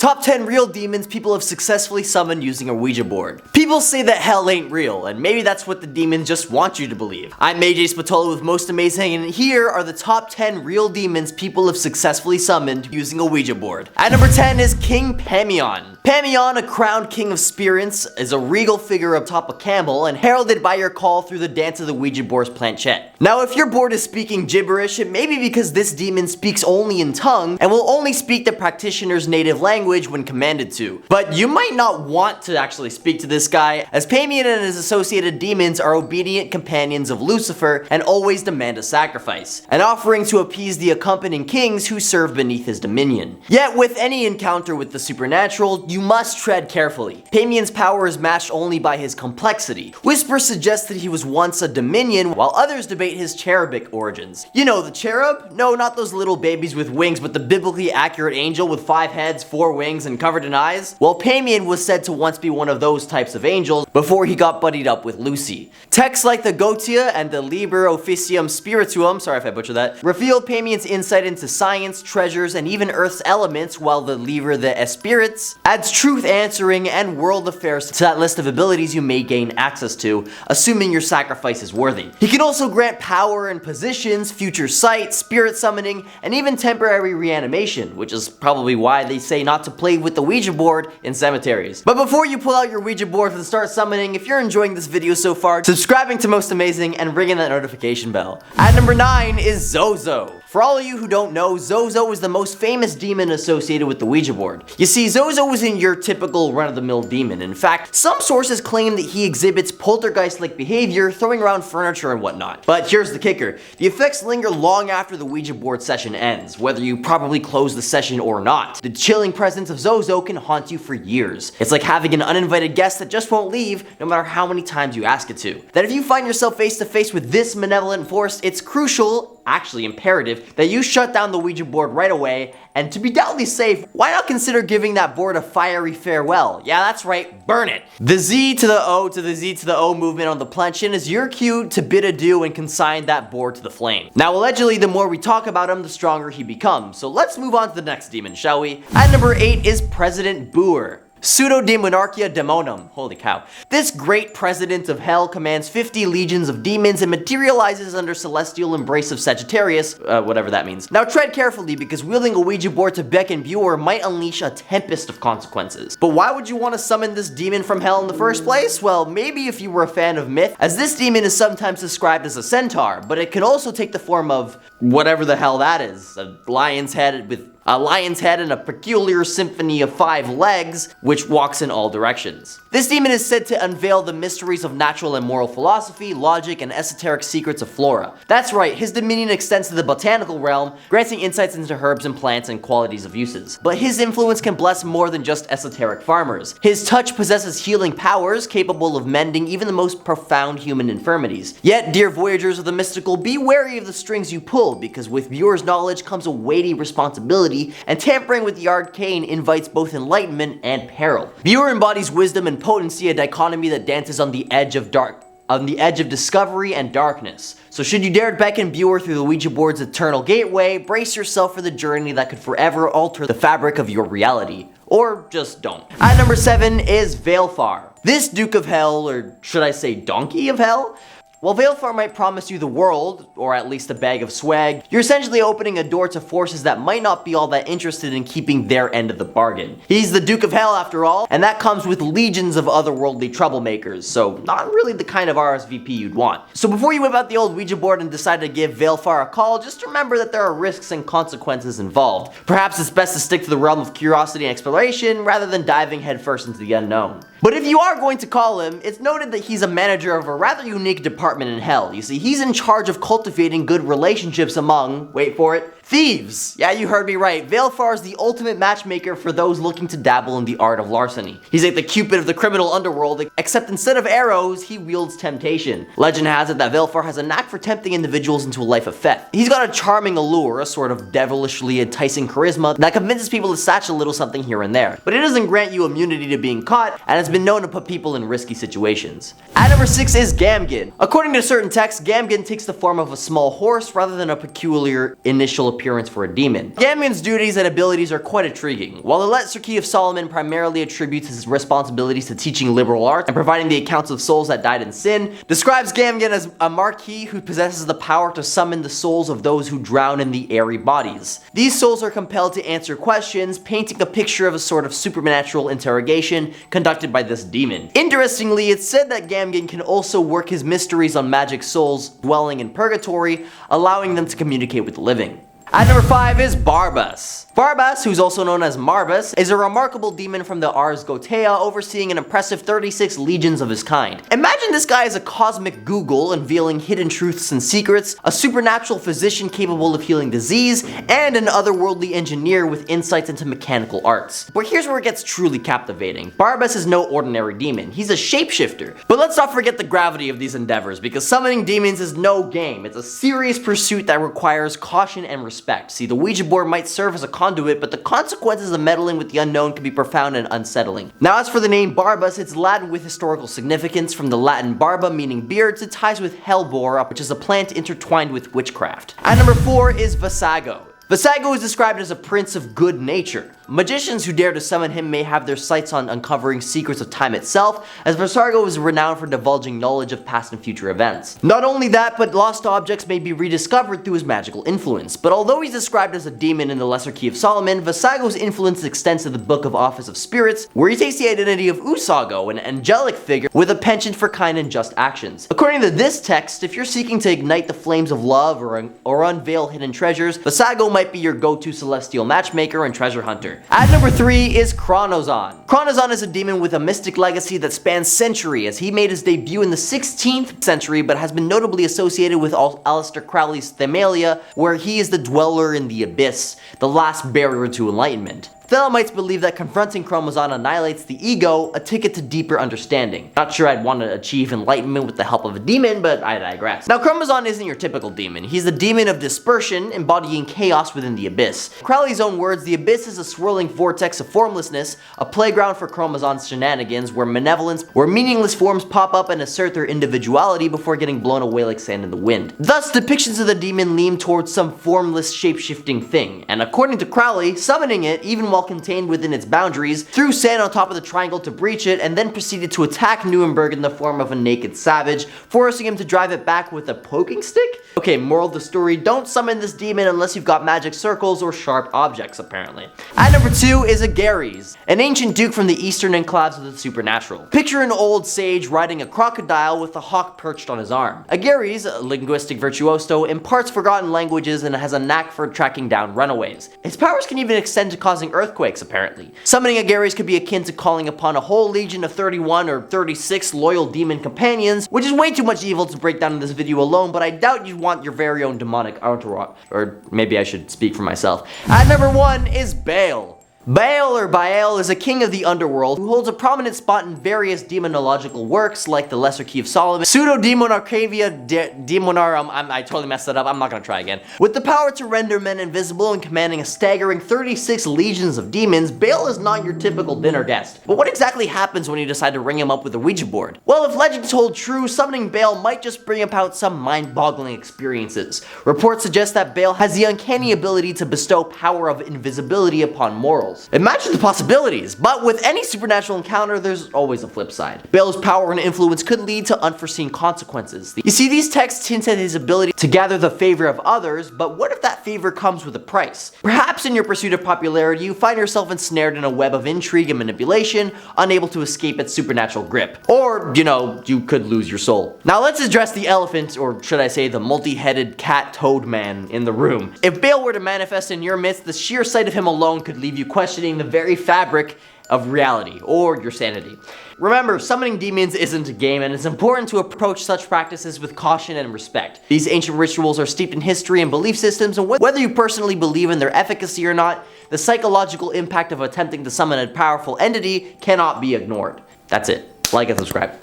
Top 10 real demons people have successfully summoned using a Ouija board. People say that hell ain't real, and maybe that's what the demons just want you to believe. I'm AJ Spatola with Most Amazing, and here are the top 10 real demons people have successfully summoned using a Ouija board. At number 10 is King Pamion. Pamion, a crowned king of spirits, is a regal figure atop a camel and heralded by your call through the dance of the Ouija board's planchette. Now, if your board is speaking gibberish, it may be because this demon speaks only in tongue and will only speak the practitioner's native language when commanded to. But you might not want to actually speak to this guy, as Pamion and his associated demons are obedient companions of Lucifer and always demand a sacrifice, an offering to appease the accompanying kings who serve beneath his dominion. Yet with any encounter with the supernatural, you must tread carefully. Pamion's power is matched only by his complexity. Whispers suggest that he was once a dominion, while others debate his cherubic origins. You know, the cherub? No, not those little babies with wings, but the biblically accurate angel with 5 heads, 4 wings, and covered in eyes? Well, Pamion was said to once be one of those types of angels before he got buddied up with Lucy. Texts like the Gotia and the Liber Officium Spirituum, sorry if I butchered that, reveal Pamion's insight into science, treasures, and even Earth's elements, while the Liber de Espirits adds truth answering and world affairs to that list of abilities you may gain access to, assuming your sacrifice is worthy. He can also grant power and positions, future sight, spirit summoning, and even temporary reanimation, which is probably why they say not to play with the Ouija board in cemeteries. But before you pull out your Ouija board and start summoning, if you're enjoying this video so far, subscribing to Most Amazing and ringing that notification bell. At number 9 is Zozo. For all of you who don't know, Zozo is the most famous demon associated with the Ouija board. You see, Zozo isn't your typical run-of-the-mill demon. In fact, some sources claim that he exhibits poltergeist-like behavior, throwing around furniture and whatnot. But here's the kicker. The effects linger long after the Ouija board session ends, whether you probably close the session or not. The chilling presence of Zozo can haunt you for years. It's like having an uninvited guest that just won't leave, no matter how many times you ask it to. That if you find yourself face to face with this malevolent force, it's crucial, actually imperative, that you shut down the Ouija board right away, and to be doubly safe, why not consider giving that board a fiery farewell? Yeah, that's right, burn it! The Z to the O to the Z to the O movement on the planchette is your cue to bid adieu and consign that board to the flame. Now, allegedly, the more we talk about him, the stronger he becomes, so let's move on to the next demon, shall we? At number 8 is President Buer. Pseudo-Demonarchia Demonum. Holy cow. This great president of hell commands 50 legions of demons and materializes under celestial embrace of Sagittarius, whatever that means. Now tread carefully, because wielding a Ouija board to beckon Buer might unleash a tempest of consequences. But why would you want to summon this demon from hell in the first place? Well, maybe if you were a fan of myth, as this demon is sometimes described as a centaur, but it can also take the form of whatever the hell that is. A lion's head and a peculiar symphony of 5 legs, which walks in all directions. This demon is said to unveil the mysteries of natural and moral philosophy, logic, and esoteric secrets of flora. That's right, his dominion extends to the botanical realm, granting insights into herbs and plants and qualities of uses. But his influence can bless more than just esoteric farmers. His touch possesses healing powers, capable of mending even the most profound human infirmities. Yet, dear voyagers of the mystical, be wary of the strings you pull, because with Buer's knowledge comes a weighty responsibility, and tampering with the arcane invites both enlightenment and peril. Buer embodies wisdom and potency, a dichotomy that dances on the edge of discovery and darkness. So should you dare beckon Buer through the Ouija board's eternal gateway, brace yourself for the journey that could forever alter the fabric of your reality. Or just don't. At number 7 is Valefar. This Duke of Hell, or should I say Donkey of Hell? While Valefar might promise you the world, or at least a bag of swag, you're essentially opening a door to forces that might not be all that interested in keeping their end of the bargain. He's the Duke of Hell after all, and that comes with legions of otherworldly troublemakers, so not really the kind of RSVP you'd want. So before you whip out the old Ouija board and decide to give Valefar a call, just remember that there are risks and consequences involved. Perhaps it's best to stick to the realm of curiosity and exploration, rather than diving headfirst into the unknown. But if you are going to call him, it's noted that he's a manager of a rather unique department in hell. You see, he's in charge of cultivating good relationships among, wait for it, thieves! Yeah, you heard me right. Valefar is the ultimate matchmaker for those looking to dabble in the art of larceny. He's like the Cupid of the criminal underworld, except instead of arrows, he wields temptation. Legend has it that Valefar has a knack for tempting individuals into a life of theft. He's got a charming allure, a sort of devilishly enticing charisma that convinces people to satch a little something here and there. But it doesn't grant you immunity to being caught, and has been known to put people in risky situations. At number 6 is Gamigin. According According to certain texts, Gamigin takes the form of a small horse rather than a peculiar initial appearance for a demon. Gamigin's duties and abilities are quite intriguing. While the Lesser Key of Solomon primarily attributes his responsibilities to teaching liberal arts and providing the accounts of souls that died in sin, describes Gamigin as a marquis who possesses the power to summon the souls of those who drown in the airy bodies. These souls are compelled to answer questions, painting a picture of a sort of supernatural interrogation conducted by this demon. Interestingly, it's said that Gamigin can also work his mysteries on magic souls dwelling in purgatory, allowing them to communicate with the living. At number 5 is Barbas. Barbas, who's also known as Barbas, is a remarkable demon from the Ars Goetia, overseeing an impressive 36 legions of his kind. Imagine this guy as a cosmic Google, unveiling hidden truths and secrets, a supernatural physician capable of healing disease, and an otherworldly engineer with insights into mechanical arts. But here's where it gets truly captivating. Barbas is no ordinary demon, he's a shapeshifter. But let's not forget the gravity of these endeavors, because summoning demons is no game. It's a serious pursuit that requires caution and respect. See, the Ouija board might serve as a conduit, but the consequences of meddling with the unknown can be profound and unsettling. Now, as for the name Barbas, it's Latin with historical significance, from the Latin barba meaning beards to ties with hellebore, which is a plant intertwined with witchcraft. At number 4 is Vassago. Vassago is described as a prince of good nature. Magicians who dare to summon him may have their sights on uncovering secrets of time itself, as Vassago is renowned for divulging knowledge of past and future events. Not only that, but lost objects may be rediscovered through his magical influence. But although he's described as a demon in the Lesser Key of Solomon, Vassago's influence extends to the Book of Office of Spirits, where he takes the identity of Usago, an angelic figure with a penchant for kind and just actions. According to this text, if you're seeking to ignite the flames of love or unveil hidden treasures, Vassago might be your go-to celestial matchmaker and treasure hunter. At number 3 is Choronzon. Choronzon is a demon with a mystic legacy that spans centuries, as he made his debut in the 16th century, but has been notably associated with Aleister Crowley's Themalia, where he is the dweller in the abyss, the last barrier to enlightenment. Thelemites believe that confronting Choronzon annihilates the ego, a ticket to deeper understanding. Not sure I'd want to achieve enlightenment with the help of a demon, but I digress. Now, Choronzon isn't your typical demon. He's the demon of dispersion, embodying chaos within the abyss. In Crowley's own words, the abyss is a swirling vortex of formlessness, a playground for Choronzon's shenanigans, where meaningless forms pop up and assert their individuality before getting blown away like sand in the wind. Thus, depictions of the demon lean towards some formless, shape-shifting thing, and according to Crowley, summoning it, even while contained within its boundaries, threw sand on top of the triangle to breach it, and then proceeded to attack Nuremberg in the form of a naked savage, forcing him to drive it back with a poking stick? Okay, moral of the story, don't summon this demon unless you've got magic circles or sharp objects, apparently. At number 2 is Agares, an ancient duke from the eastern enclaves of the supernatural. Picture an old sage riding a crocodile with a hawk perched on his arm. Agares, a linguistic virtuoso, imparts forgotten languages and has a knack for tracking down runaways. His powers can even extend to causing earthquakes, apparently. Summoning Agares could be akin to calling upon a whole legion of 31 or 36 loyal demon companions, which is way too much evil to break down in this video alone, but I doubt you'd want your very own demonic entourage. Or maybe I should speak for myself. At number 1 is Bael. Bael is a king of the underworld who holds a prominent spot in various demonological works like the Lesser Key of Solomon, Pseudo-Demonarcavia Demonarum, I totally messed that up, I'm not gonna try again. With the power to render men invisible and commanding a staggering 36 legions of demons, Bael is not your typical dinner guest. But what exactly happens when you decide to ring him up with a Ouija board? Well, if legends hold true, summoning Bael might just bring about some mind-boggling experiences. Reports suggest that Bael has the uncanny ability to bestow power of invisibility upon mortals. Imagine the possibilities, but with any supernatural encounter, there's always a flip side. Bael's power and influence could lead to unforeseen consequences. You see, these texts hint at his ability to gather the favor of others, but what if that favor comes with a price? Perhaps in your pursuit of popularity, you find yourself ensnared in a web of intrigue and manipulation, unable to escape its supernatural grip. Or, you could lose your soul. Now let's address the elephant, or should I say the multi-headed cat-toad man in the room. If Bael were to manifest in your midst, the sheer sight of him alone could leave you questioning the very fabric of reality, or your sanity. Remember, summoning demons isn't a game, and it's important to approach such practices with caution and respect. These ancient rituals are steeped in history and belief systems, and whether you personally believe in their efficacy or not, the psychological impact of attempting to summon a powerful entity cannot be ignored. That's it. Like and subscribe.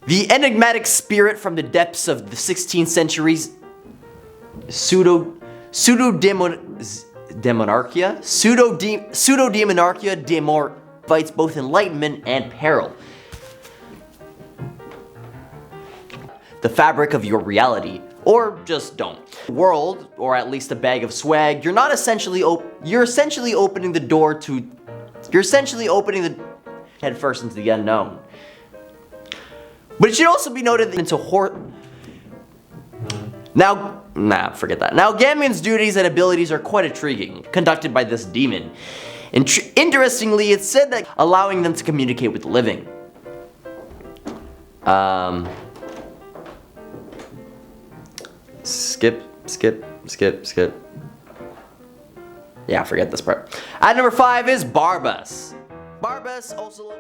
The enigmatic spirit from the depths of the 16th century's Pseudo-Demonarchia fights both enlightenment and peril. the fabric of your reality. Or just don't. World, or at least a bag of swag, you're essentially opening the door to... You're essentially opening the head first into the unknown. But it should also be noted that into forget that. Now, Gamigin's duties and abilities are quite intriguing, conducted by this demon. Interestingly, it's said that allowing them to communicate with the living. Skip. Yeah, forget this part. At number 5 is Barbas. Barbas also...